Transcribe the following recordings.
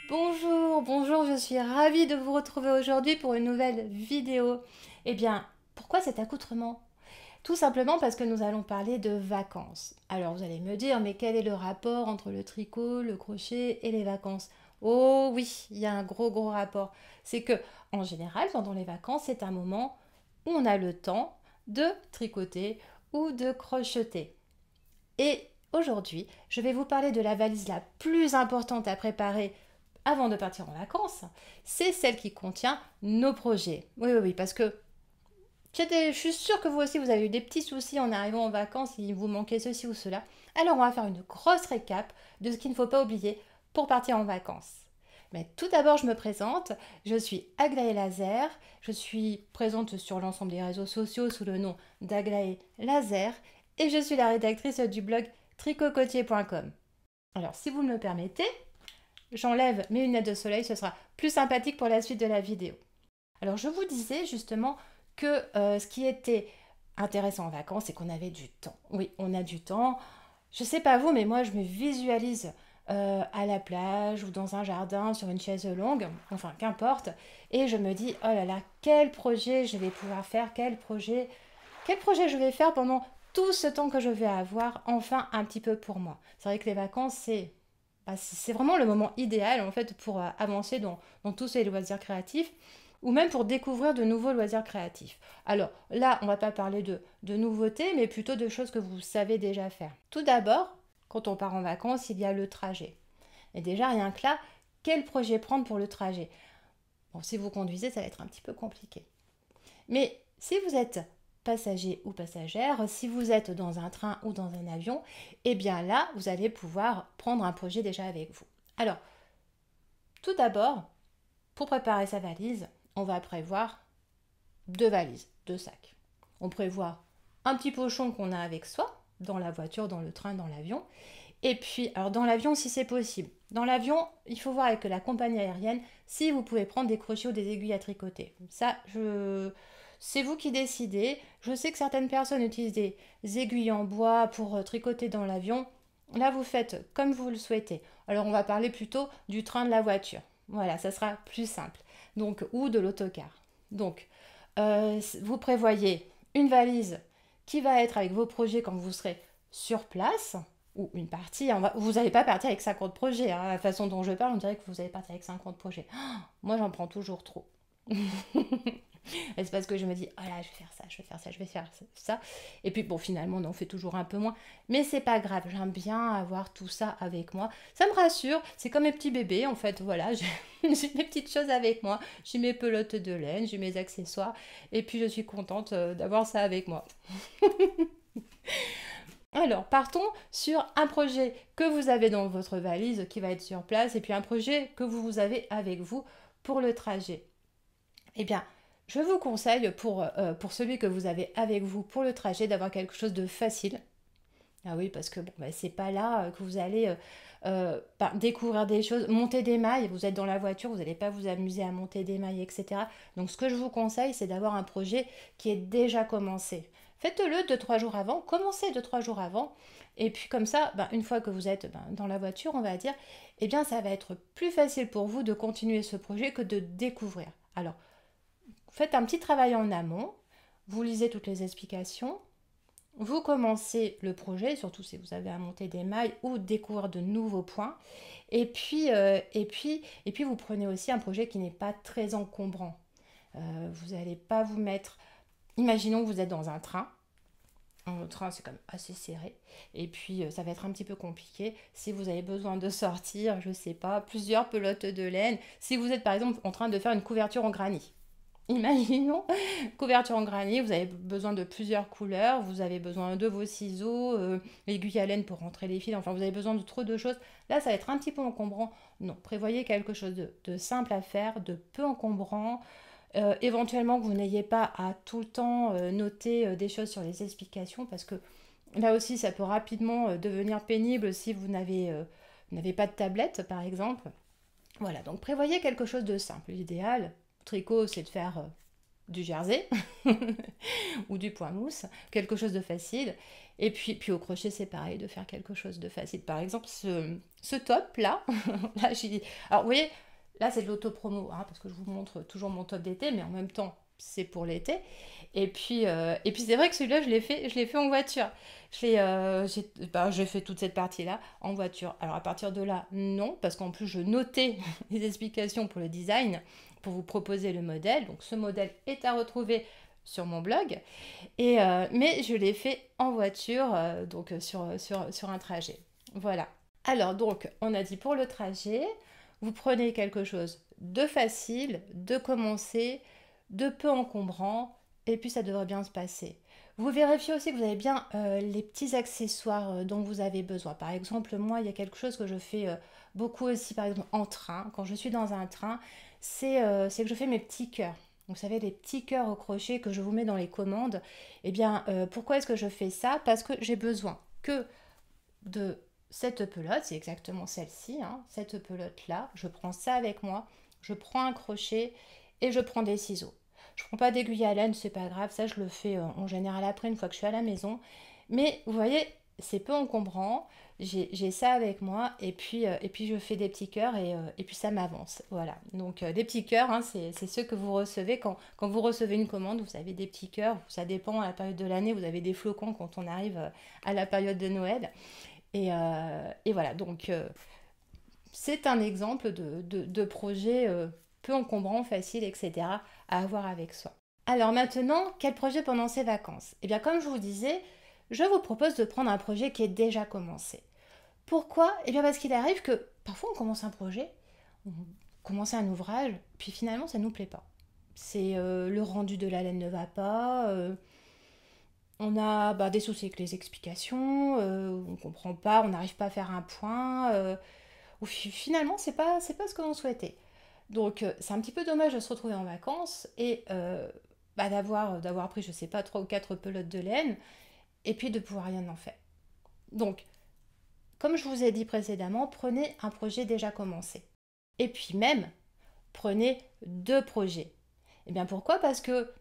Bonjour, bonjour, je suis ravie de vous retrouver aujourd'hui pour une nouvelle vidéo. Eh bien, pourquoi cet accoutrement? Tout simplement parce que nous allons parler de vacances. Alors vous allez me dire, mais quel est le rapport entre le tricot, le crochet et les vacances? Oh oui, il y a un gros rapport. C'est que, en général, pendant les vacances, c'est un moment où on a le temps de tricoter ou de crocheter. Et aujourd'hui, je vais vous parler de la valise la plus importante à préparer avant de partir en vacances. C'est celle qui contient nos projets. Oui, parce que je suis sûre que vous aussi, vous avez eu des petits soucis en arrivant en vacances, il vous manquait ceci ou cela. Alors, on va faire une grosse récap de ce qu'il ne faut pas oublier pour partir en vacances. Mais tout d'abord, je me présente. Je suis Aglaé Laser. Je suis présente sur l'ensemble des réseaux sociaux sous le nom d'Aglaé Laser. Et je suis la rédactrice du blog tricocotier.com. Alors, si vous me le permettez, j'enlève mes lunettes de soleil, ce sera plus sympathique pour la suite de la vidéo. Alors, je vous disais justement que ce qui était intéressant en vacances, c'est qu'on avait du temps. Oui, on a du temps. Je sais pas vous, mais moi, je me visualise à la plage ou dans un jardin sur une chaise longue, enfin qu'importe, et je me dis oh là là, quel projet je vais pouvoir faire, quel projet je vais faire pendant tout ce temps que je vais avoir, enfin un petit peu pour moi. C'est vrai que les vacances, c'est vraiment le moment idéal en fait pour avancer dans tous ces loisirs créatifs ou même pour découvrir de nouveaux loisirs créatifs. Alors là, on va pas parler de nouveautés, mais plutôt de choses que vous savez déjà faire. Tout d'abord, quand on part en vacances, il y a le trajet. Et déjà, rien que là, quel projet prendre pour le trajet? Bon, si vous conduisez, ça va être un petit peu compliqué. Mais si vous êtes passager ou passagère, si vous êtes dans un train ou dans un avion, eh bien là, vous allez pouvoir prendre un projet déjà avec vous. Alors, tout d'abord, pour préparer sa valise, on va prévoir deux valises, deux sacs. On prévoit un petit pochon qu'on a avec soi, dans la voiture, dans le train, dans l'avion. Et puis, alors dans l'avion, si c'est possible. Dans l'avion, il faut voir avec la compagnie aérienne si vous pouvez prendre des crochets ou des aiguilles à tricoter. C'est vous qui décidez. Je sais que certaines personnes utilisent des aiguilles en bois pour tricoter dans l'avion. Là, vous faites comme vous le souhaitez. Alors, on va parler plutôt du train de la voiture. Voilà, ça sera plus simple. Donc, ou de l'autocar. Donc, vous prévoyez une valise qui va être avec vos projets quand vous serez sur place, ou une partie. Vous n'allez pas partir avec 50 projets. Hein. La façon dont je parle, on dirait que vous allez partir avec 50 projets. Oh, moi, j'en prends toujours trop. C'est parce que je me dis, oh là, je vais faire ça, je vais faire ça, je vais faire ça. Et puis, bon, finalement, on en fait toujours un peu moins. Mais c'est pas grave, j'aime bien avoir tout ça avec moi. Ça me rassure, c'est comme mes petits bébés, en fait. Voilà, j'ai mes petites choses avec moi. J'ai mes pelotes de laine, j'ai mes accessoires. Et puis, je suis contente d'avoir ça avec moi. Alors, partons sur un projet que vous avez dans votre valise qui va être sur place et puis un projet que vous avez avec vous pour le trajet. Eh bien, je vous conseille pour celui que vous avez avec vous pour le trajet d'avoir quelque chose de facile. Ah oui, parce que bon, bah, c'est pas là que vous allez découvrir des choses, monter des mailles. Vous êtes dans la voiture, vous n'allez pas vous amuser à monter des mailles, etc. Donc, ce que je vous conseille, c'est d'avoir un projet qui est déjà commencé. Faites-le 2-3 jours avant, commencez 2-3 jours avant, et puis comme ça, ben, une fois que vous êtes dans la voiture, on va dire, eh bien, ça va être plus facile pour vous de continuer ce projet que de découvrir. Alors, faites un petit travail en amont, vous lisez toutes les explications, vous commencez le projet, surtout si vous avez à monter des mailles ou découvrir de nouveaux points. Et puis vous prenez aussi un projet qui n'est pas très encombrant. Vous n'allez pas vous mettre... Imaginons que vous êtes dans un train. Le train, c'est quand même assez serré. Et puis, ça va être un petit peu compliqué. Si vous avez besoin de sortir, je ne sais pas, plusieurs pelotes de laine. Si vous êtes, par exemple, en train de faire une couverture en granit. Imaginons, couverture en granit, vous avez besoin de plusieurs couleurs, vous avez besoin de vos ciseaux, l'aiguille à laine pour rentrer les fils, enfin vous avez besoin de trop de choses. Là, ça va être un petit peu encombrant. Non, prévoyez quelque chose de simple à faire, de peu encombrant. Éventuellement que vous n'ayez pas à tout le temps noter des choses sur les explications, parce que là aussi, ça peut rapidement devenir pénible si vous n'avez pas de tablette, par exemple. Voilà, donc prévoyez quelque chose de simple. L'idéal, tricot, c'est de faire du jersey ou du point mousse, quelque chose de facile. Et puis au crochet, c'est pareil, de faire quelque chose de facile. Par exemple, ce top-là, là, alors vous voyez, là c'est de l'auto-promo, hein, parce que je vous montre toujours mon top d'été, mais en même temps, c'est pour l'été. Et puis c'est vrai que celui-là, je l'ai fait en voiture. J'ai fait toute cette partie-là en voiture. Alors à partir de là, non, parce qu'en plus, je notais les explications pour le design, pour vous proposer le modèle. Donc ce modèle est à retrouver sur mon blog. Mais je l'ai fait en voiture, donc sur un trajet. Voilà. Alors donc, on a dit pour le trajet, vous prenez quelque chose de facile, de commencer, de peu encombrant, et puis ça devrait bien se passer. Vous vérifiez aussi que vous avez bien les petits accessoires dont vous avez besoin. Par exemple, moi, il y a quelque chose que je fais beaucoup aussi, par exemple, en train. Quand je suis dans un train, c'est que je fais mes petits cœurs. Vous savez, les petits cœurs au crochet que je vous mets dans les commandes. Eh bien, pourquoi est-ce que je fais ça? Parce que j'ai besoin que de cette pelote, c'est exactement celle-ci, hein, cette pelote-là. Je prends ça avec moi, je prends un crochet et je prends des ciseaux. Je prends pas d'aiguille à laine, c'est pas grave, ça je le fais en général après une fois que je suis à la maison. Mais vous voyez, c'est peu encombrant, j'ai ça avec moi et puis je fais des petits cœurs et puis ça m'avance. Voilà, donc des petits cœurs, hein, c'est ceux que vous recevez quand vous recevez une commande, vous avez des petits cœurs, ça dépend à la période de l'année, vous avez des flocons quand on arrive à la période de Noël. Et voilà, donc c'est un exemple de projet peu encombrant, facile, etc. à avoir avec soi. Alors maintenant, quel projet pendant ces vacances? Eh bien, comme je vous disais, je vous propose de prendre un projet qui est déjà commencé. Pourquoi? Eh bien, parce qu'il arrive que parfois on commence un projet, on commence un ouvrage, puis finalement ça ne nous plaît pas. C'est le rendu de la laine ne va pas, on a des soucis avec les explications, on ne comprend pas, on n'arrive pas à faire un point, ou finalement c'est pas ce que l'on souhaitait. Donc c'est un petit peu dommage de se retrouver en vacances et d'avoir pris, je sais pas, 3 ou 4 pelotes de laine et puis de pouvoir rien en faire. Donc, comme je vous ai dit précédemment, prenez un projet déjà commencé. Et puis même, prenez 2 projets. Et bien pourquoi? Parce que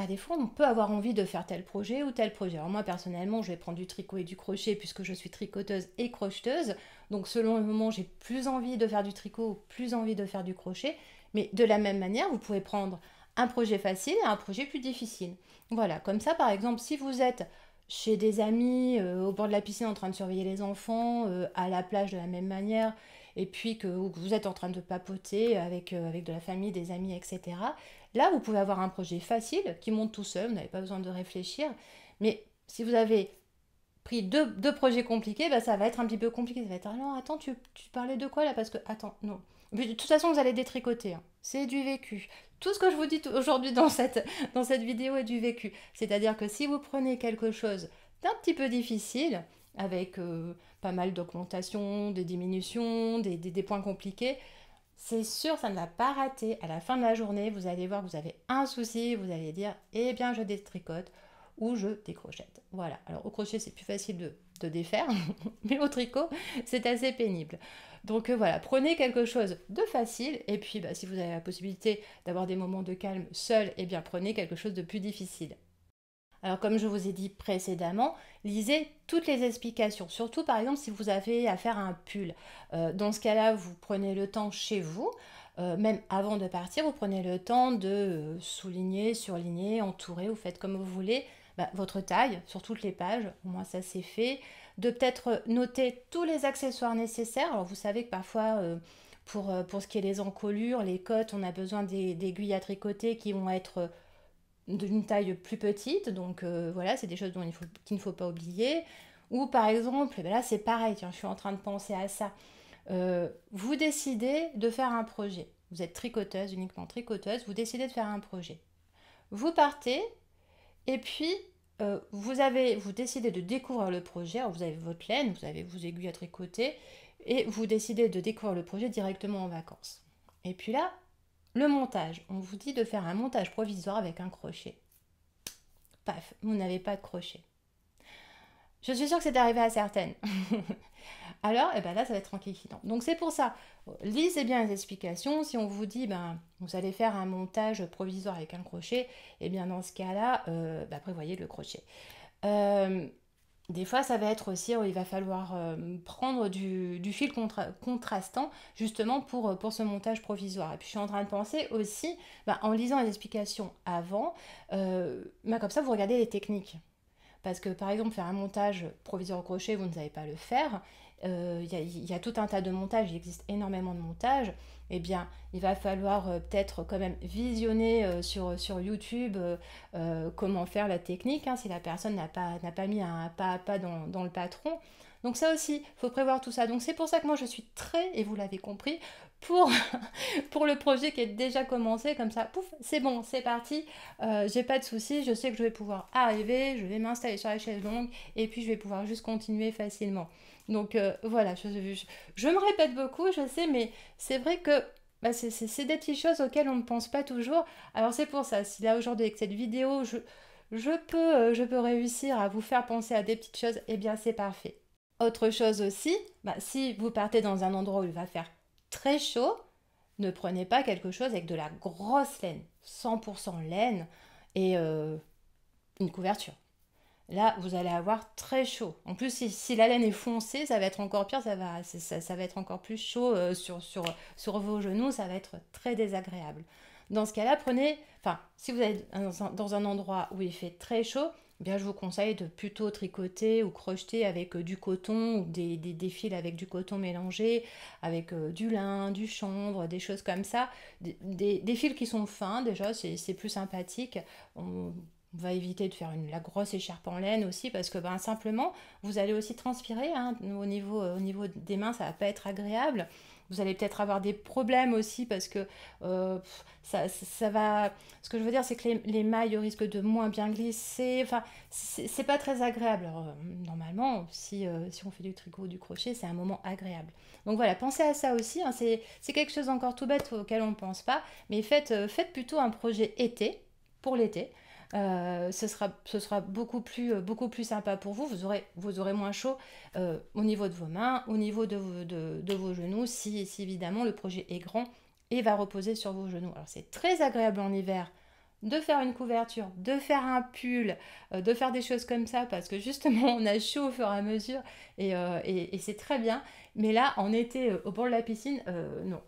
des fois, on peut avoir envie de faire tel projet ou tel projet. Alors moi, personnellement, je vais prendre du tricot et du crochet puisque je suis tricoteuse et crocheteuse. Donc selon le moment, j'ai plus envie de faire du tricot ou plus envie de faire du crochet. Mais de la même manière, vous pouvez prendre un projet facile et un projet plus difficile. Voilà, comme ça, par exemple, si vous êtes chez des amis, au bord de la piscine en train de surveiller les enfants, à la plage de la même manière, et puis que vous êtes en train de papoter avec de la famille, des amis, etc. Là, vous pouvez avoir un projet facile qui monte tout seul, vous n'avez pas besoin de réfléchir. Mais si vous avez pris deux projets compliqués, ça va être un petit peu compliqué. Ça va être, ah non, attends, tu parlais de quoi là? Parce que, attends, non. Mais de toute façon, vous allez détricoter, hein. C'est du vécu. Tout ce que je vous dis aujourd'hui dans cette vidéo est du vécu. C'est-à-dire que si vous prenez quelque chose d'un petit peu difficile, avec pas mal d'augmentations, des diminutions, des points compliqués, c'est sûr, ça ne va pas rater. À la fin de la journée, vous allez voir que vous avez un souci, vous allez dire, eh bien, je détricote ou je décrochette. Voilà. Alors, au crochet, c'est plus facile de défaire, mais au tricot, c'est assez pénible. Donc, voilà, prenez quelque chose de facile, et puis, si vous avez la possibilité d'avoir des moments de calme seul, eh bien, prenez quelque chose de plus difficile. Alors comme je vous ai dit précédemment, lisez toutes les explications, surtout par exemple si vous avez à faire un pull. Dans ce cas-là, vous prenez le temps chez vous, même avant de partir, vous prenez le temps de souligner, surligner, entourer, vous faites comme vous voulez, votre taille sur toutes les pages, au moins ça c'est fait. De peut-être noter tous les accessoires nécessaires. Alors vous savez que parfois, pour ce qui est des encolures, les cottes, on a besoin d'aiguilles à tricoter qui vont être d'une taille plus petite, donc voilà, c'est des choses qu'il ne faut pas oublier. Ou par exemple, là c'est pareil, tiens, je suis en train de penser à ça. Vous décidez de faire un projet. Vous êtes tricoteuse, uniquement tricoteuse, vous décidez de faire un projet. Vous partez et puis vous décidez de découvrir le projet. Alors, vous avez votre laine, vous avez vos aiguilles à tricoter et vous décidez de découvrir le projet directement en vacances. Et puis là, le montage. On vous dit de faire un montage provisoire avec un crochet. Paf, vous n'avez pas de crochet. Je suis sûre que c'est arrivé à certaines. alors eh ben là, ça va être tranquillisant. Donc c'est pour ça, lisez bien les explications. Si on vous dit, ben, vous allez faire un montage provisoire avec un crochet, et bien dans ce cas-là, prévoyez le crochet. Euh, des fois, ça va être aussi, il va falloir prendre du fil contrastant justement pour ce montage provisoire. Et puis je suis en train de penser aussi, en lisant les explications avant, comme ça vous regardez les techniques. Parce que par exemple, faire un montage provisoire au crochet, vous ne savez pas le faire. Il y a tout un tas de montages, il existe énormément de montages. Eh bien, il va falloir peut-être quand même visionner sur YouTube comment faire la technique, hein, si la personne n'a pas mis un pas à pas dans le patron. Donc ça aussi, il faut prévoir tout ça. Donc c'est pour ça que moi je suis très, et vous l'avez compris, pour, pour le projet qui est déjà commencé, comme ça, pouf, c'est bon, c'est parti, j'ai pas de soucis, je sais que je vais pouvoir arriver, je vais m'installer sur la chaise longue, et puis je vais pouvoir juste continuer facilement. Donc voilà, je me répète beaucoup, je sais, mais c'est vrai que c'est des petites choses auxquelles on ne pense pas toujours. Alors c'est pour ça, si là aujourd'hui avec cette vidéo, je peux réussir à vous faire penser à des petites choses, eh bien c'est parfait. Autre chose aussi, si vous partez dans un endroit où il va faire très chaud, ne prenez pas quelque chose avec de la grosse laine, 100% laine et une couverture. Là, vous allez avoir très chaud. En plus, si la laine est foncée, ça va être encore pire, ça va être encore plus chaud sur vos genoux, ça va être très désagréable. Dans ce cas-là, si vous êtes dans un endroit où il fait très chaud, eh bien, je vous conseille de plutôt tricoter ou crocheter avec du coton ou des fils avec du coton mélangé, avec du lin, du chanvre, des choses comme ça. Des fils qui sont fins, déjà, c'est plus sympathique. On va éviter de faire la grosse écharpe en laine aussi parce que simplement vous allez aussi transpirer hein, au niveau des mains, ça va pas être agréable. Vous allez peut-être avoir des problèmes aussi parce que ça va. Ce que je veux dire, c'est que les mailles risquent de moins bien glisser. Enfin, c'est pas très agréable. Alors, normalement, si on fait du tricot ou du crochet, c'est un moment agréable. Donc voilà, pensez à ça aussi. Hein, c'est quelque chose encore tout bête auquel on ne pense pas. Mais faites plutôt un projet été pour l'été. Ce sera beaucoup plus sympa pour vous. Vous aurez moins chaud au niveau de vos mains, au niveau de vos genoux, si évidemment le projet est grand et va reposer sur vos genoux. Alors c'est très agréable en hiver de faire une couverture, de faire un pull, de faire des choses comme ça parce que justement on a chaud au fur et à mesure et c'est très bien. Mais là, en été, au bord de la piscine, non,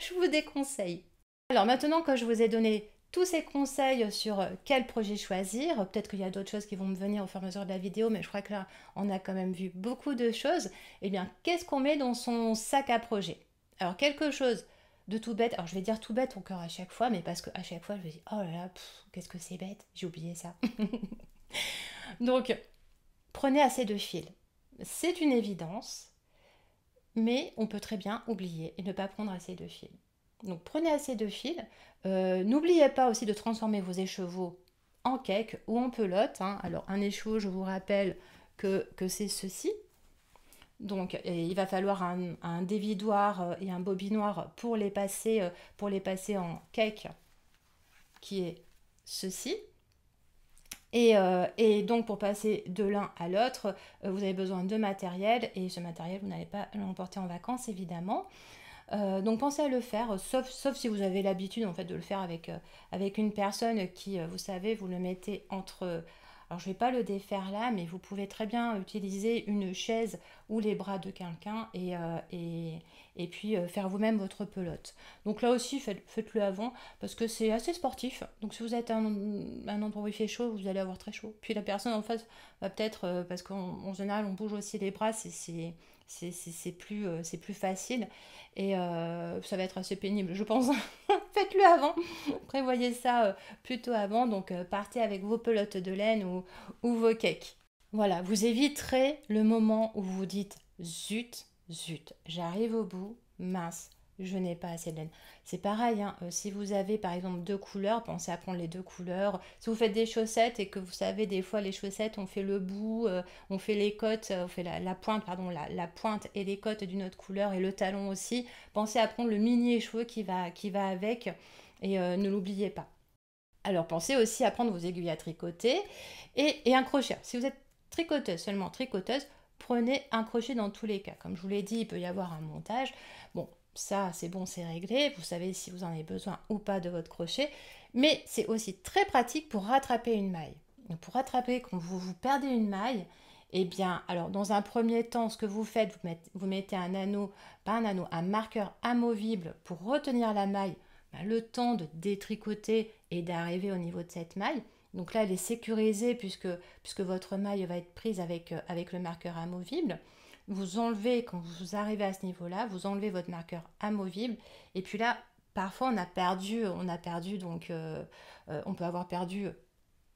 je vous déconseille. Alors maintenant que je vous ai donné tous ces conseils sur quel projet choisir, peut-être qu'il y a d'autres choses qui vont me venir au fur et à mesure de la vidéo, mais je crois que là, on a quand même vu beaucoup de choses. Eh bien, qu'est-ce qu'on met dans son sac à projet? Alors, quelque chose de tout bête, alors je vais dire tout bête encore à chaque fois, mais parce qu'à chaque fois, je me dis, oh là là, qu'est-ce que c'est bête, j'ai oublié ça. Donc, prenez assez de fils. C'est une évidence, mais on peut très bien oublier et ne pas prendre assez de fils. Donc prenez assez de fils. N'oubliez pas aussi de transformer vos écheveaux en cake ou en pelote. Hein. Alors un écheveau, je vous rappelle que c'est ceci. Donc il va falloir un dévidoir et un bobinoir pour les passer en cake, qui est ceci. Et donc pour passer de l'un à l'autre, vous avez besoin de matériel et ce matériel, vous n'allez pas l'emporter en vacances évidemment. Donc pensez à le faire, sauf si vous avez l'habitude en fait de le faire avec une personne qui, vous savez, vous le mettez entre. Alors je ne vais pas le défaire là, mais vous pouvez très bien utiliser une chaise ou les bras de quelqu'un et puis faire vous-même votre pelote. Donc là aussi, faites-le avant parce que c'est assez sportif. Donc si vous êtes à un endroit où il fait chaud, vous allez avoir très chaud. Puis la personne en face va peut-être, parce qu'en général on bouge aussi les bras, c'est plus facile et ça va être assez pénible, je pense. Faites-le avant, prévoyez ça plutôt avant, donc partez avec vos pelotes de laine ou vos cakes. Voilà, vous éviterez le moment où vous vous dites zut, j'arrive au bout, mince, je n'ai pas assez de laine. C'est pareil, hein, si vous avez par exemple deux couleurs, pensez à prendre les deux couleurs. Si vous faites des chaussettes et que vous savez des fois les chaussettes, on fait le bout, on fait les côtes, on fait la pointe, pardon, la pointe et les côtes d'une autre couleur et le talon aussi. Pensez à prendre le mini écheveau qui va avec et ne l'oubliez pas. Alors pensez aussi à prendre vos aiguilles à tricoter et un crochet. Si vous êtes tricoteuse, seulement tricoteuse, prenez un crochet dans tous les cas. Comme je vous l'ai dit, il peut y avoir un montage. Bon, ça c'est bon, c'est réglé. Vous savez si vous en avez besoin ou pas de votre crochet. Mais c'est aussi très pratique pour rattraper une maille. Donc, pour rattraper quand vous perdez une maille, eh bien, alors dans un premier temps, ce que vous faites, vous mettez un anneau, pas un anneau, un marqueur amovible pour retenir la maille, le temps de détricoter et d'arriver au niveau de cette maille. Donc là, elle est sécurisée puisque votre maille va être prise avec le marqueur amovible. Vous enlevez, quand vous arrivez à ce niveau-là, vous enlevez votre marqueur amovible. Et puis là, parfois, on a perdu donc on peut avoir perdu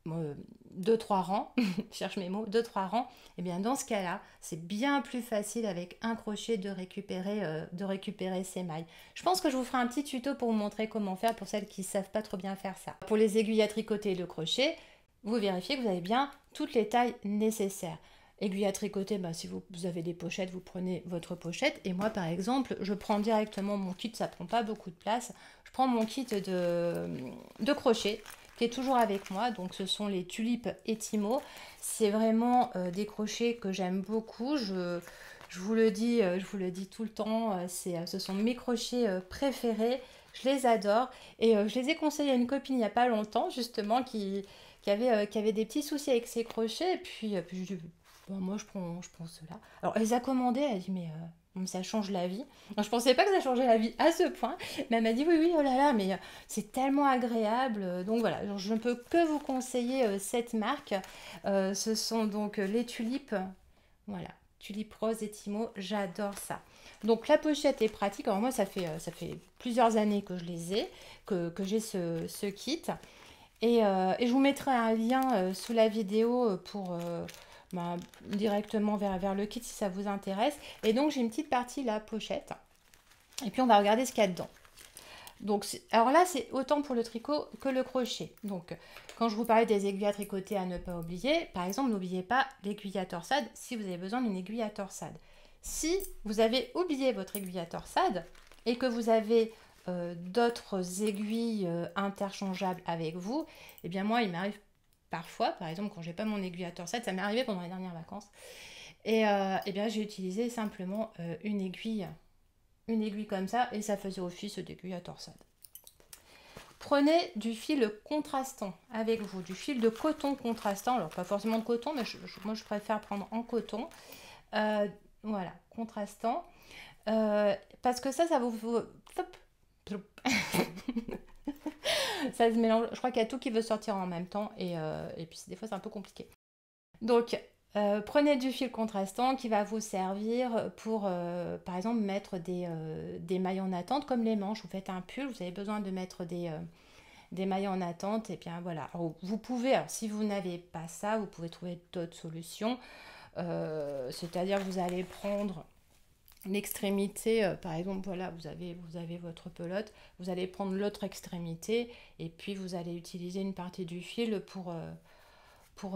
2-3 rangs, je cherche mes mots, 2-3 rangs, et bien dans ce cas-là, c'est bien plus facile avec un crochet de récupérer ces mailles. Je pense que je vous ferai un petit tuto pour vous montrer comment faire pour celles qui ne savent pas trop bien faire ça. Pour les aiguilles à tricoter et le crochet, vous vérifiez que vous avez bien toutes les tailles nécessaires. Aiguille à tricoter, si vous avez des pochettes, vous prenez votre pochette. Et moi, par exemple, je prends directement mon kit, ça prend pas beaucoup de place. Je prends mon kit de crochet qui est toujours avec moi. Donc, ce sont les Tulipes Etimo. C'est vraiment des crochets que j'aime beaucoup. Je vous le dis tout le temps, ce sont mes crochets préférés. Je les adore. Et je les ai conseillés à une copine il n'y a pas longtemps, justement, qui avait des petits soucis avec ses crochets. Et puis je dis, moi, je prends ceux-là. Alors, elle les a commandés. Elle a dit, mais ça change la vie. Alors, je pensais pas que ça changeait la vie à ce point. Mais elle m'a dit, oui, oui, oh là là, mais c'est tellement agréable. Donc, voilà, alors, je ne peux que vous conseiller cette marque. Ce sont donc les tulipes. Voilà, tulipes roses et Timo. J'adore ça. Donc, la pochette est pratique. Alors, moi, ça fait plusieurs années que je les ai, que j'ai ce kit. Et je vous mettrai un lien sous la vidéo pour directement vers le kit si ça vous intéresse. Et donc j'ai une petite partie la pochette. Et puis on va regarder ce qu'il y a dedans. Donc, alors là, c'est autant pour le tricot que le crochet. Donc, quand je vous parlais des aiguilles à tricoter à ne pas oublier, par exemple, n'oubliez pas l'aiguille à torsade si vous avez besoin d'une aiguille à torsade. Si vous avez oublié votre aiguille à torsade et que vous avez d'autres aiguilles interchangeables avec vous, eh bien moi, il m'arrive parfois, par exemple, quand j'ai pas mon aiguille à torsade, ça m'est arrivé pendant les dernières vacances, et bien j'ai utilisé simplement une aiguille comme ça, et ça faisait office d'aiguille à torsade. Prenez du fil contrastant avec vous, du fil de coton contrastant, alors pas forcément de coton, mais moi je préfère prendre en coton, voilà, contrastant, parce que ça vous... Hop. Ça se mélange, je crois qu'il y a tout qui veut sortir en même temps, et puis des fois c'est un peu compliqué. Donc, prenez du fil contrastant qui va vous servir pour, par exemple, mettre des mailles en attente, comme les manches. Vous faites un pull, vous avez besoin de mettre des mailles en attente, et bien voilà. Alors, vous pouvez, alors, si vous n'avez pas ça, vous pouvez trouver d'autres solutions. C'est-à-dire que vous allez prendre l'extrémité, par exemple, voilà, vous avez votre pelote, vous allez prendre l'autre extrémité, et puis vous allez utiliser une partie du fil pour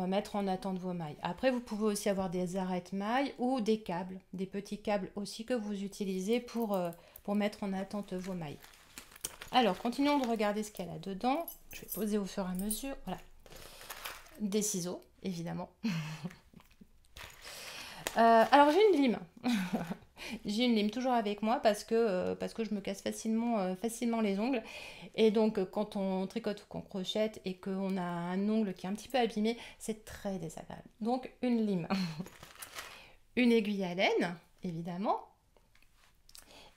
mettre en attente vos mailles. Après, vous pouvez aussi avoir des arrêtes-mailles ou des câbles, des petits câbles aussi que vous utilisez pour mettre en attente vos mailles. Alors, continuons de regarder ce qu'il y a là-dedans. Je vais poser au fur et à mesure. Voilà. Des ciseaux, évidemment. Alors, j'ai une lime. J'ai une lime toujours avec moi parce que je me casse facilement les ongles. Et donc, quand on tricote ou qu'on crochette et qu'on a un ongle qui est un petit peu abîmé, c'est très désagréable. Donc, une lime. Une aiguille à laine, évidemment.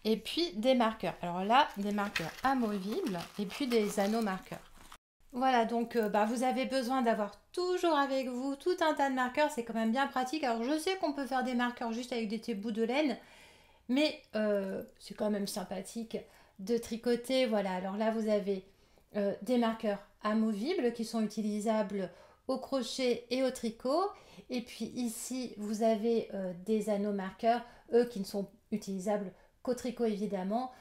Et puis, des marqueurs. Alors là, des marqueurs amovibles et puis des anneaux marqueurs. Voilà, donc vous avez besoin d'avoir toujours avec vous tout un tas de marqueurs. C'est quand même bien pratique. Alors, je sais qu'on peut faire des marqueurs juste avec des petits bouts de laine. Mais c'est quand même sympathique de tricoter. Voilà, alors là, vous avez des marqueurs amovibles qui sont utilisables au crochet et au tricot. Et puis ici, vous avez des anneaux marqueurs, eux qui ne sont utilisables qu'au tricot évidemment,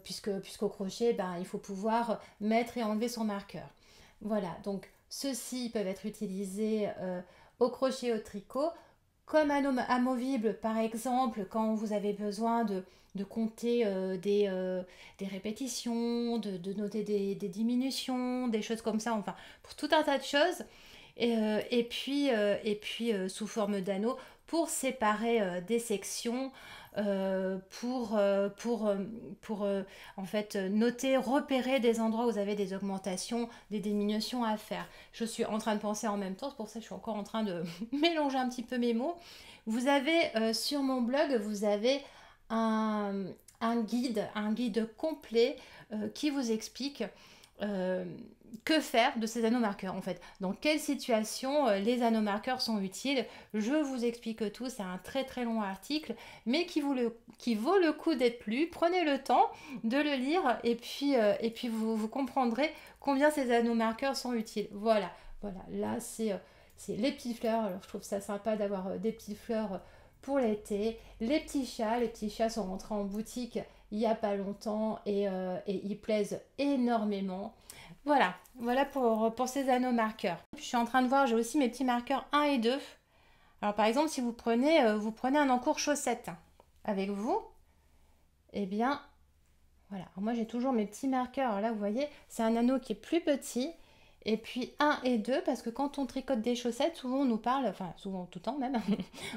puisqu'au crochet, il faut pouvoir mettre et enlever son marqueur. Voilà, donc ceux-ci peuvent être utilisés au crochet et au tricot. Comme amovible, par exemple, quand vous avez besoin de compter des répétitions, de noter des diminutions, des choses comme ça, enfin, pour tout un tas de choses. Et puis sous forme d'anneaux pour séparer des sections, en fait noter, repérer des endroits où vous avez des augmentations, des diminutions à faire. Je suis en train de penser en même temps, c'est pour ça que je suis encore en train de mélanger un petit peu mes mots. Vous avez sur mon blog, vous avez un, un guide complet qui vous explique euh, que faire de ces anneaux marqueurs en fait. Dans quelle situation les anneaux marqueurs sont utiles. Je vous explique tout, c'est un très très long article, mais qui vaut le coup d'être lu. Prenez le temps de le lire et puis vous comprendrez combien ces anneaux marqueurs sont utiles. Voilà, là c'est les petites fleurs. Alors je trouve ça sympa d'avoir des petites fleurs pour l'été. Les petits chats sont rentrés en boutique il n'y a pas longtemps et ils plaisent énormément. Voilà pour ces anneaux marqueurs. Je suis en train de voir, j'ai aussi mes petits marqueurs 1 et 2. Alors par exemple, si vous prenez un encours chaussette avec vous, eh bien, voilà. Alors, moi j'ai toujours mes petits marqueurs. Alors là, vous voyez, c'est un anneau qui est plus petit. Et puis 1 et 2, parce que quand on tricote des chaussettes, souvent on nous parle, enfin souvent tout le temps même,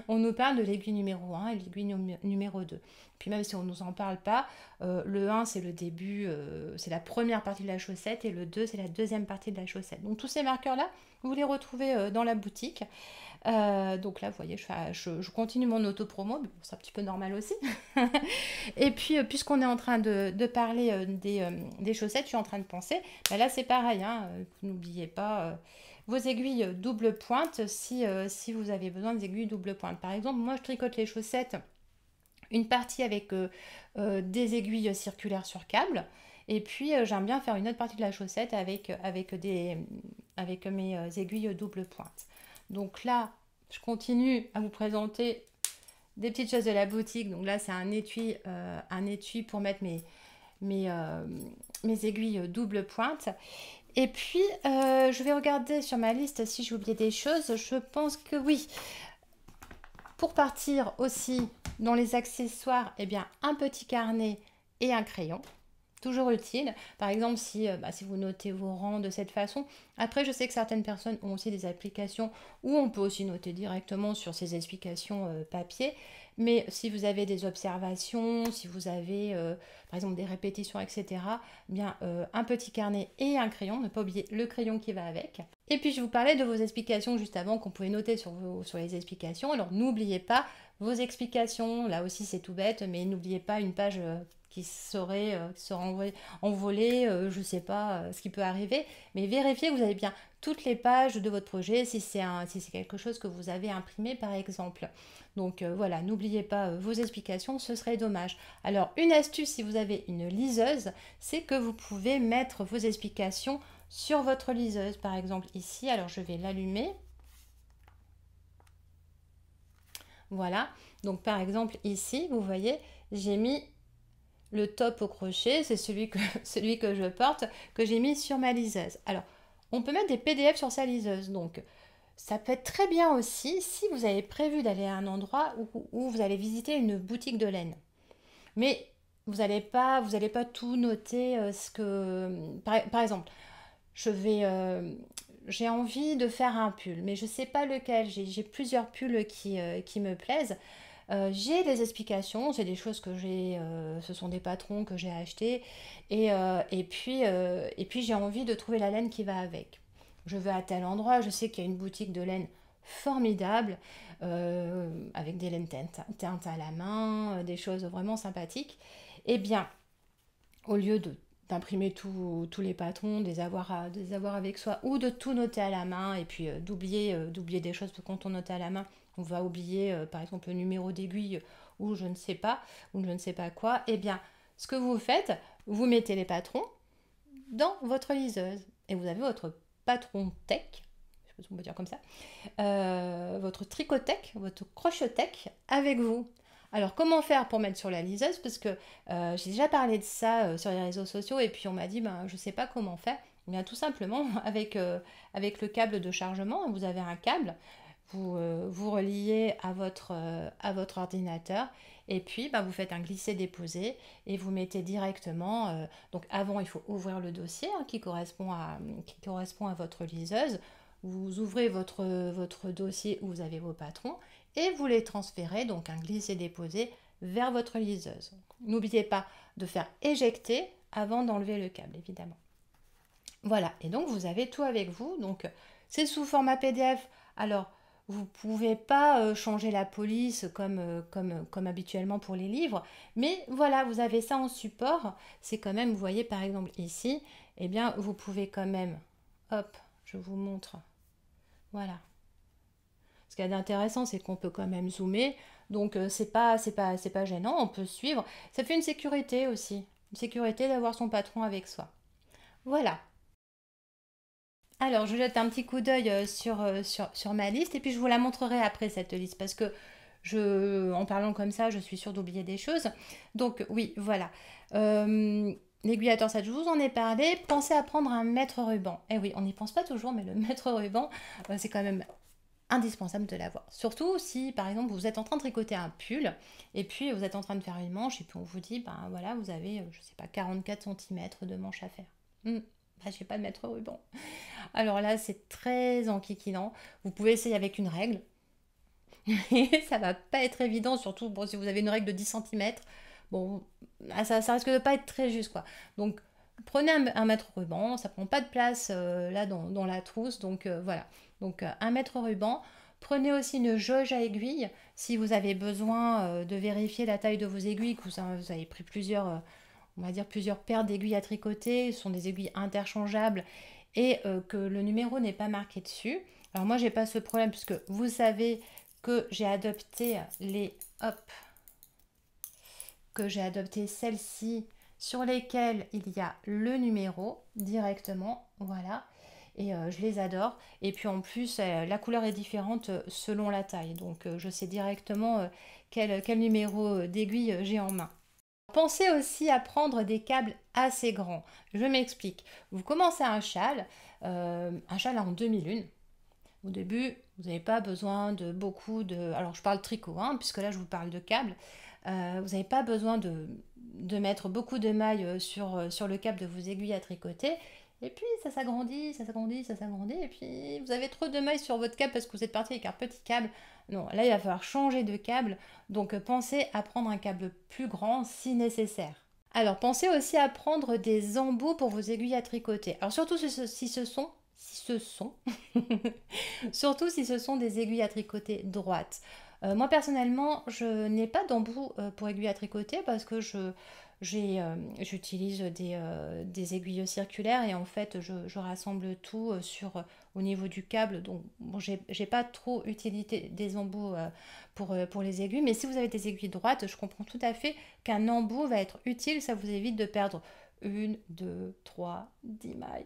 on nous parle de l'aiguille numéro 1 et l'aiguille numéro 2. Puis même si on ne nous en parle pas, le 1 c'est le début, c'est la première partie de la chaussette et le 2 c'est la deuxième partie de la chaussette. Donc tous ces marqueurs-là, vous les retrouvez dans la boutique. Donc là, vous voyez, je continue mon auto-promo, mais c'est un petit peu normal aussi. Et puis, puisqu'on est en train de parler des chaussettes, je suis en train de penser, bah là c'est pareil, hein, n'oubliez pas vos aiguilles double pointe si vous avez besoin des aiguilles double pointe. Par exemple, moi je tricote les chaussettes, une partie avec des aiguilles circulaires sur câble, et puis j'aime bien faire une autre partie de la chaussette avec mes aiguilles double pointe. Donc là, je continue à vous présenter des petites choses de la boutique. Donc là, c'est un étui pour mettre mes aiguilles double pointe. Et puis, je vais regarder sur ma liste si j'ai oublié des choses. Je pense que oui. Pour partir aussi dans les accessoires, eh bien, un petit carnet et un crayon. Toujours utile. Par exemple, si vous notez vos rangs de cette façon. Après, je sais que certaines personnes ont aussi des applications où on peut aussi noter directement sur ces explications papier. Mais si vous avez des observations, si vous avez par exemple des répétitions, etc., bien un petit carnet et un crayon, ne pas oublier le crayon qui va avec. Et puis je vous parlais de vos explications juste avant qu'on pouvait noter sur les explications. Alors n'oubliez pas vos explications, là aussi c'est tout bête, mais n'oubliez pas une page qui serait envolée, je ne sais pas ce qui peut arriver, mais vérifiez que vous avez bien toutes les pages de votre projet si c'est quelque chose que vous avez imprimé par exemple. Donc voilà, n'oubliez pas vos explications, ce serait dommage. Alors une astuce si vous avez une liseuse, c'est que vous pouvez mettre vos explications sur votre liseuse. Par exemple ici, alors je vais l'allumer. Voilà, donc par exemple ici, vous voyez, j'ai mis le top au crochet, c'est celui que je porte, que j'ai mis sur ma liseuse. Alors, on peut mettre des PDF sur sa liseuse, donc ça peut être très bien aussi si vous avez prévu d'aller à un endroit où vous allez visiter une boutique de laine. Mais vous n'allez pas tout noter par exemple, j'ai envie de faire un pull, mais je ne sais pas lequel. J'ai plusieurs pulls qui me plaisent. J'ai des explications, c'est des choses que ce sont des patrons que j'ai achetés et puis j'ai envie de trouver la laine qui va avec. Je vais à tel endroit, je sais qu'il y a une boutique de laine formidable avec des laines teintes à la main, des choses vraiment sympathiques. Eh bien, au lieu d'imprimer tous les patrons, de les avoir avec soi ou de tout noter à la main et puis d'oublier des choses, parce que quand on note à la main, on va oublier par exemple le numéro d'aiguille ou je ne sais pas quoi. Eh bien, ce que vous faites, vous mettez les patrons dans votre liseuse et vous avez votre patron tech, je sais pas si on peut dire comme ça, votre tricotech, votre crochetech avec vous. Alors, comment faire pour mettre sur la liseuse? Parce que j'ai déjà parlé de ça sur les réseaux sociaux et puis on m'a dit, je ne sais pas comment faire. Eh bien, tout simplement, avec le câble de chargement, vous avez un câble, vous reliez à votre ordinateur et puis vous faites un glisser-déposer et vous mettez directement. Donc, avant, il faut ouvrir le dossier qui correspond à votre liseuse. Vous ouvrez votre dossier où vous avez vos patrons et vous les transférez, donc un glisser-déposer, vers votre liseuse. N'oubliez pas de faire éjecter avant d'enlever le câble, évidemment. Voilà, et donc vous avez tout avec vous. Donc c'est sous format PDF. Alors, vous ne pouvez pas changer la police comme habituellement pour les livres, mais voilà, vous avez ça en support. C'est quand même, vous voyez par exemple ici, eh bien vous pouvez quand même, hop, je vous montre, voilà. Ce qu'il y a d'intéressant, c'est qu'on peut quand même zoomer, donc c'est pas gênant, on peut suivre. Ça fait une sécurité aussi, une sécurité d'avoir son patron avec soi. Voilà. Alors, je jette un petit coup d'œil sur ma liste et puis je vous la montrerai après cette liste parce que en parlant comme ça, je suis sûre d'oublier des choses. Donc, oui, voilà. L'aiguille à torsade, je vous en ai parlé. Pensez à prendre un mètre ruban. Eh oui, on n'y pense pas toujours, mais le mètre ruban, c'est quand même indispensable de l'avoir. Surtout si, par exemple, vous êtes en train de tricoter un pull et puis vous êtes en train de faire une manche et puis on vous dit, ben voilà, vous avez, je sais pas, 44 centimètres de manche à faire. Je n'ai pas de mètre ruban. Alors là, c'est très enquiquinant. Vous pouvez essayer avec une règle. Ça va pas être évident, surtout bon, si vous avez une règle de 10 centimètres. Bon, ça risque de pas être très juste, quoi. Donc, prenez un mètre ruban. Ça prend pas de place là dans la trousse. Donc, voilà. Donc, un mètre ruban. Prenez aussi une jauge à aiguilles. Si vous avez besoin de vérifier la taille de vos aiguilles, que vous avez pris plusieurs, on va dire plusieurs paires d'aiguilles à tricoter. Ce sont des aiguilles interchangeables et que le numéro n'est pas marqué dessus. Alors moi, j'ai pas ce problème puisque vous savez que j'ai adopté hop, que j'ai adopté celles-ci sur lesquelles il y a le numéro directement, voilà. Et je les adore. Et puis en plus, la couleur est différente selon la taille. Donc je sais directement quel numéro d'aiguille j'ai en main. Pensez aussi à prendre des câbles assez grands. Je m'explique. Vous commencez un châle en demi-lune. Au début, vous n'avez pas besoin de beaucoup de... Alors, je parle tricot, hein, puisque là, je vous parle de câbles. Vous n'avez pas besoin de mettre beaucoup de mailles sur le câble de vos aiguilles à tricoter. Et puis, ça s'agrandit, ça s'agrandit, ça s'agrandit. Et puis, vous avez trop de mailles sur votre câble parce que vous êtes parti avec un petit câble. Non, là, il va falloir changer de câble. Donc, pensez à prendre un câble plus grand si nécessaire. Alors, pensez aussi à prendre des embouts pour vos aiguilles à tricoter. Alors, surtout surtout si ce sont des aiguilles à tricoter droites. Moi personnellement, je n'ai pas d'embout pour aiguilles à tricoter parce que j'utilise des aiguilles circulaires et en fait je rassemble tout au niveau du câble. Donc bon, j'ai pas trop utilisé des embouts pour les aiguilles. Mais si vous avez des aiguilles droites, je comprends tout à fait qu'un embout va être utile. Ça vous évite de perdre une, deux, trois, 10 mailles,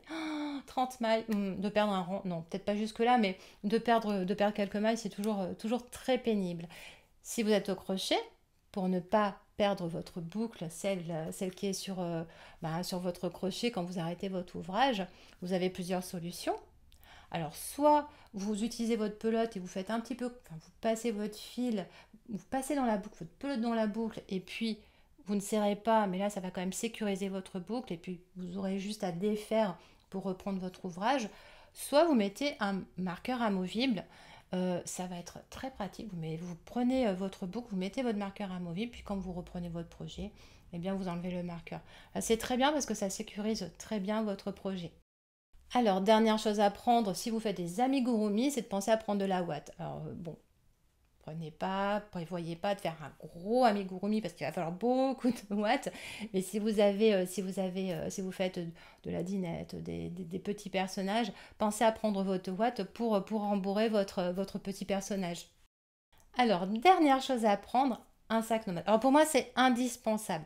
30 mailles, de perdre un rang, non, peut-être pas jusque-là, mais de perdre quelques mailles, c'est toujours très pénible. Si vous êtes au crochet, pour ne pas perdre votre boucle, celle qui est sur votre crochet quand vous arrêtez votre ouvrage, vous avez plusieurs solutions. Alors, soit vous utilisez votre pelote et vous faites un petit peu, enfin, vous passez votre fil, vous passez dans la boucle, votre pelote dans la boucle, et puis vous ne serrez pas, mais là, ça va quand même sécuriser votre boucle, et puis vous aurez juste à défaire pour reprendre votre ouvrage. Soit vous mettez un marqueur amovible, ça va être très pratique. Vous prenez votre boucle, vous mettez votre marqueur amovible, puis quand vous reprenez votre projet, eh bien vous enlevez le marqueur. C'est très bien parce que ça sécurise très bien votre projet. Alors, dernière chose à prendre, si vous faites des amigurumi, c'est de penser à prendre de la ouate. Alors, bon, prévoyez pas de faire un gros amigurumi parce qu'il va falloir beaucoup de watts. Mais si vous faites de la dinette, des petits personnages, pensez à prendre votre watt pour rembourrer votre petit personnage. Alors, dernière chose à prendre, un sac nomade. Alors pour moi, c'est indispensable.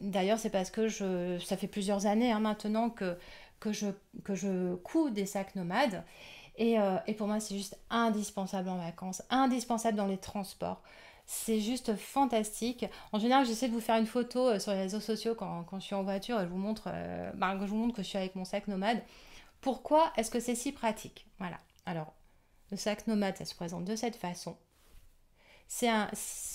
D'ailleurs, c'est parce que ça fait plusieurs années maintenant que je couds des sacs nomades. Et pour moi, c'est juste indispensable en vacances, indispensable dans les transports. C'est juste fantastique. En général, j'essaie de vous faire une photo sur les réseaux sociaux quand je suis en voiture et je vous montre que je suis avec mon sac nomade. Pourquoi est-ce que c'est si pratique? Voilà. Alors, le sac nomade, ça se présente de cette façon. C'est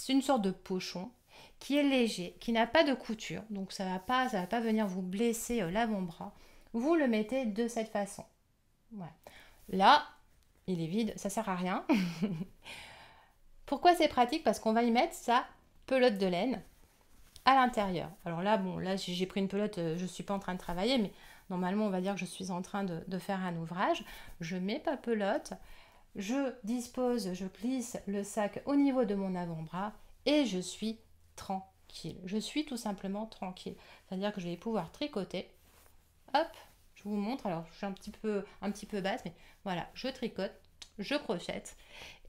une sorte de pochon qui est léger, qui n'a pas de couture, donc ça va pas venir vous blesser l'avant-bras. Vous le mettez de cette façon. Voilà. Là, il est vide, ça sert à rien. Pourquoi c'est pratique? Parce qu'on va y mettre sa pelote de laine à l'intérieur. Alors là, bon, là j'ai pris une pelote, je ne suis pas en train de travailler, mais normalement on va dire que je suis en train de faire un ouvrage. Je mets ma pelote, je dispose, je glisse le sac au niveau de mon avant-bras et je suis tranquille. Je suis tout simplement tranquille. C'est-à-dire que je vais pouvoir tricoter. Hop, je vous montre. Alors je suis un petit peu basse, mais voilà, je tricote, je crochette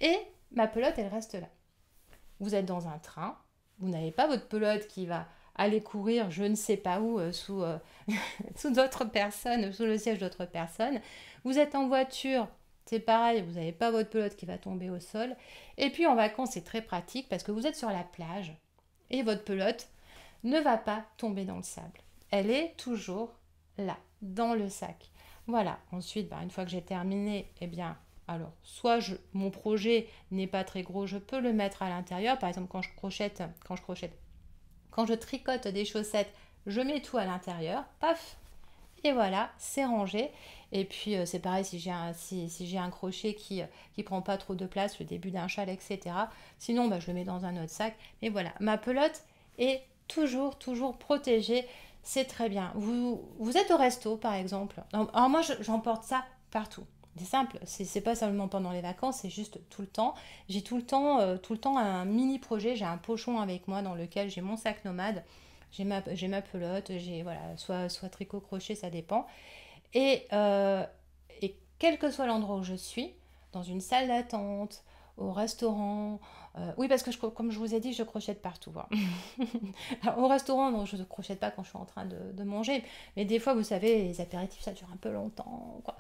et ma pelote elle reste là. Vous êtes dans un train, vous n'avez pas votre pelote qui va aller courir je ne sais pas où sous d'autres personnes, sous le siège d'autres personnes. Vous êtes en voiture, c'est pareil, vous n'avez pas votre pelote qui va tomber au sol. Et puis en vacances, c'est très pratique parce que vous êtes sur la plage et votre pelote ne va pas tomber dans le sable. Elle est toujours là, dans le sac. Voilà, ensuite, une fois que j'ai terminé, eh bien, alors, soit mon projet n'est pas très gros, je peux le mettre à l'intérieur. Par exemple, quand je tricote des chaussettes, je mets tout à l'intérieur, paf, et voilà, c'est rangé. Et puis c'est pareil si j'ai un crochet qui prend pas trop de place, le début d'un châle, etc. Sinon, je le mets dans un autre sac. Mais voilà, ma pelote est toujours protégée. C'est très bien. Vous êtes au resto, par exemple. Alors moi, j'emporte ça partout. C'est simple, c'est pas seulement pendant les vacances, c'est juste tout le temps. J'ai tout le temps un mini projet, j'ai un pochon avec moi dans lequel j'ai mon sac nomade, j'ai ma pelote, j'ai voilà, soit tricot, crochet, ça dépend. Et, euh, et quel que soit l'endroit où je suis, dans une salle d'attente, au restaurant, oui parce que comme je vous ai dit, je crochette partout. Hein. Alors, au restaurant, non, je ne crochette pas quand je suis en train de manger, mais des fois, vous savez, les apéritifs, ça dure un peu longtemps, quoi.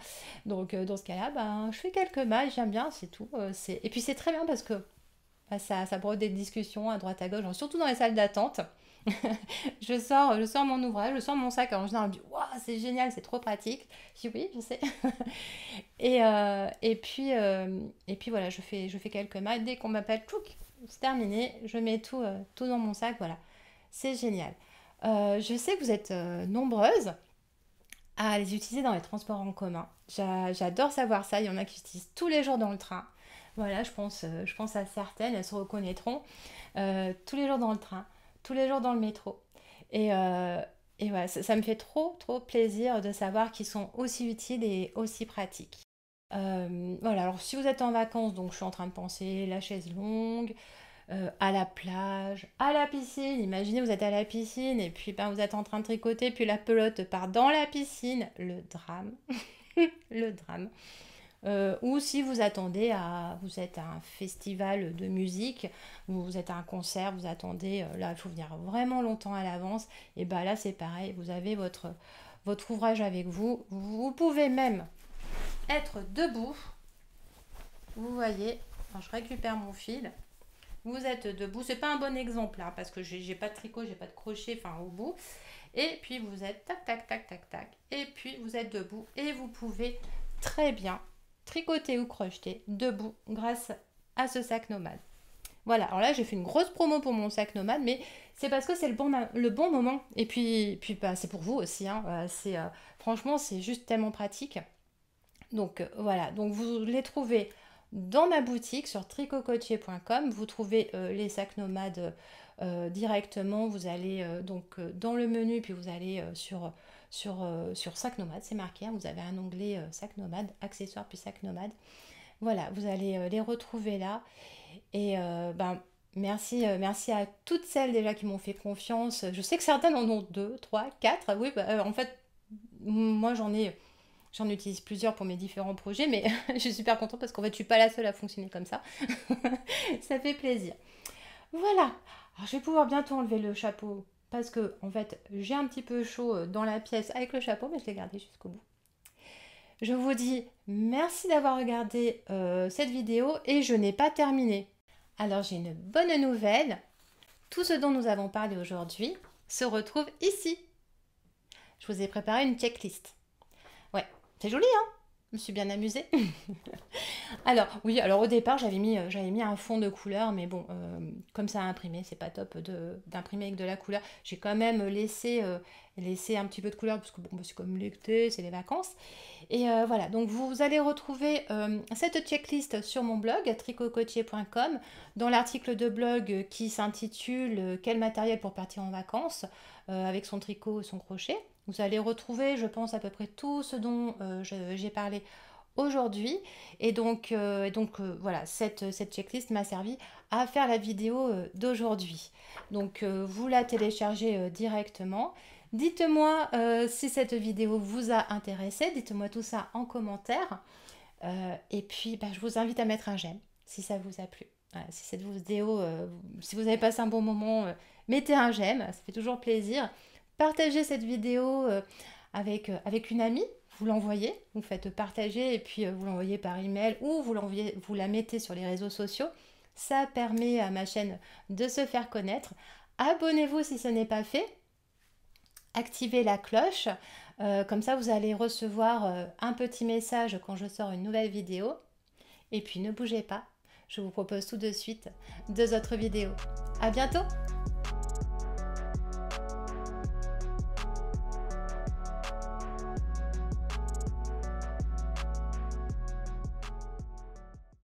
Donc dans ce cas-là, je fais quelques mailles, j'aime bien, c'est tout. Et puis c'est très bien parce que ça brode des discussions à droite à gauche, surtout dans les salles d'attente. Je sors mon ouvrage, je sors mon sac. En général, on me dit waouh, c'est génial, c'est trop pratique. Je dis oui, je sais. Et puis voilà, je fais quelques mailles. Dès qu'on m'appelle, tchouk, c'est terminé. Je mets tout dans mon sac. Voilà, c'est génial. Je sais que vous êtes nombreuses à les utiliser dans les transports en commun. J'adore savoir ça. Il y en a qui utilisent tous les jours dans le train. Voilà, je pense à certaines, elles se reconnaîtront. Tous les jours dans le train, tous les jours dans le métro. Et, euh, et voilà, ça me fait trop plaisir de savoir qu'ils sont aussi utiles et aussi pratiques. Voilà, alors si vous êtes en vacances, donc je suis en train de penser la chaise longue, à la plage, à la piscine. Imaginez, vous êtes à la piscine et puis vous êtes en train de tricoter, puis la pelote part dans la piscine. Le drame. Le drame. Ou si vous êtes à un festival de musique, ou vous êtes à un concert, vous attendez, là il faut venir vraiment longtemps à l'avance, et là c'est pareil, vous avez votre ouvrage avec vous, vous pouvez même être debout, vous voyez, quand je récupère mon fil, vous êtes debout, c'est pas un bon exemple là, parce que j'ai pas de tricot, j'ai pas de crochet, au bout, et puis vous êtes tac, et puis vous êtes debout, et vous pouvez très bien tricoter ou crocheter debout grâce à ce sac nomade. Voilà, alors là j'ai fait une grosse promo pour mon sac nomade, mais c'est parce que c'est le bon moment. Et puis c'est pour vous aussi, hein. Franchement c'est juste tellement pratique. Donc voilà, donc vous les trouvez dans ma boutique sur tricotcotier.com. Vous trouvez les sacs nomades directement. Vous allez dans le menu, puis vous allez sur sac nomade, c'est marqué. Hein, vous avez un onglet sac nomade, accessoires, puis sac nomade. Voilà, vous allez les retrouver là. Et merci à toutes celles déjà qui m'ont fait confiance. Je sais que certaines en ont 2, 3, 4. Oui, en fait, moi j'en utilise plusieurs pour mes différents projets, mais je suis super contente parce qu'en fait, je suis pas la seule à fonctionner comme ça. Ça fait plaisir. Voilà. Alors, je vais pouvoir bientôt enlever le chapeau parce que, en fait, j'ai un petit peu chaud dans la pièce avec le chapeau, mais je l'ai gardé jusqu'au bout. Je vous dis merci d'avoir regardé cette vidéo et je n'ai pas terminé. Alors, j'ai une bonne nouvelle. Tout ce dont nous avons parlé aujourd'hui se retrouve ici. Je vous ai préparé une checklist. Ouais, c'est joli, hein? me suis bien amusée. Alors, oui, alors au départ, j'avais mis un fond de couleur, mais bon, comme ça a imprimé, c'est pas top d'imprimer avec de la couleur. J'ai quand même laissé un petit peu de couleur, parce que bon, bah, c'est comme l'été, c'est les vacances. Et voilà, donc vous allez retrouver cette checklist sur mon blog, tricotcotier.com, dans l'article de blog qui s'intitule Quel matériel pour partir en vacances avec son tricot et son crochet. Vous allez retrouver, je pense, à peu près tout ce dont j'ai parlé aujourd'hui. Et donc, voilà, cette checklist m'a servi à faire la vidéo d'aujourd'hui. Donc vous la téléchargez directement. Dites-moi si cette vidéo vous a intéressé, dites-moi tout ça en commentaire. Et puis bah, je vous invite à mettre un j'aime si ça vous a plu. Voilà, si cette vidéo, si vous avez passé un bon moment, mettez un j'aime, ça fait toujours plaisir. Partagez cette vidéo avec une amie, vous l'envoyez, vous faites partager et puis vous l'envoyez par email ou vous la mettez sur les réseaux sociaux. Ça permet à ma chaîne de se faire connaître. Abonnez-vous si ce n'est pas fait. Activez la cloche, comme ça vous allez recevoir un petit message quand je sors une nouvelle vidéo. Et puis ne bougez pas, je vous propose tout de suite 2 autres vidéos. À bientôt!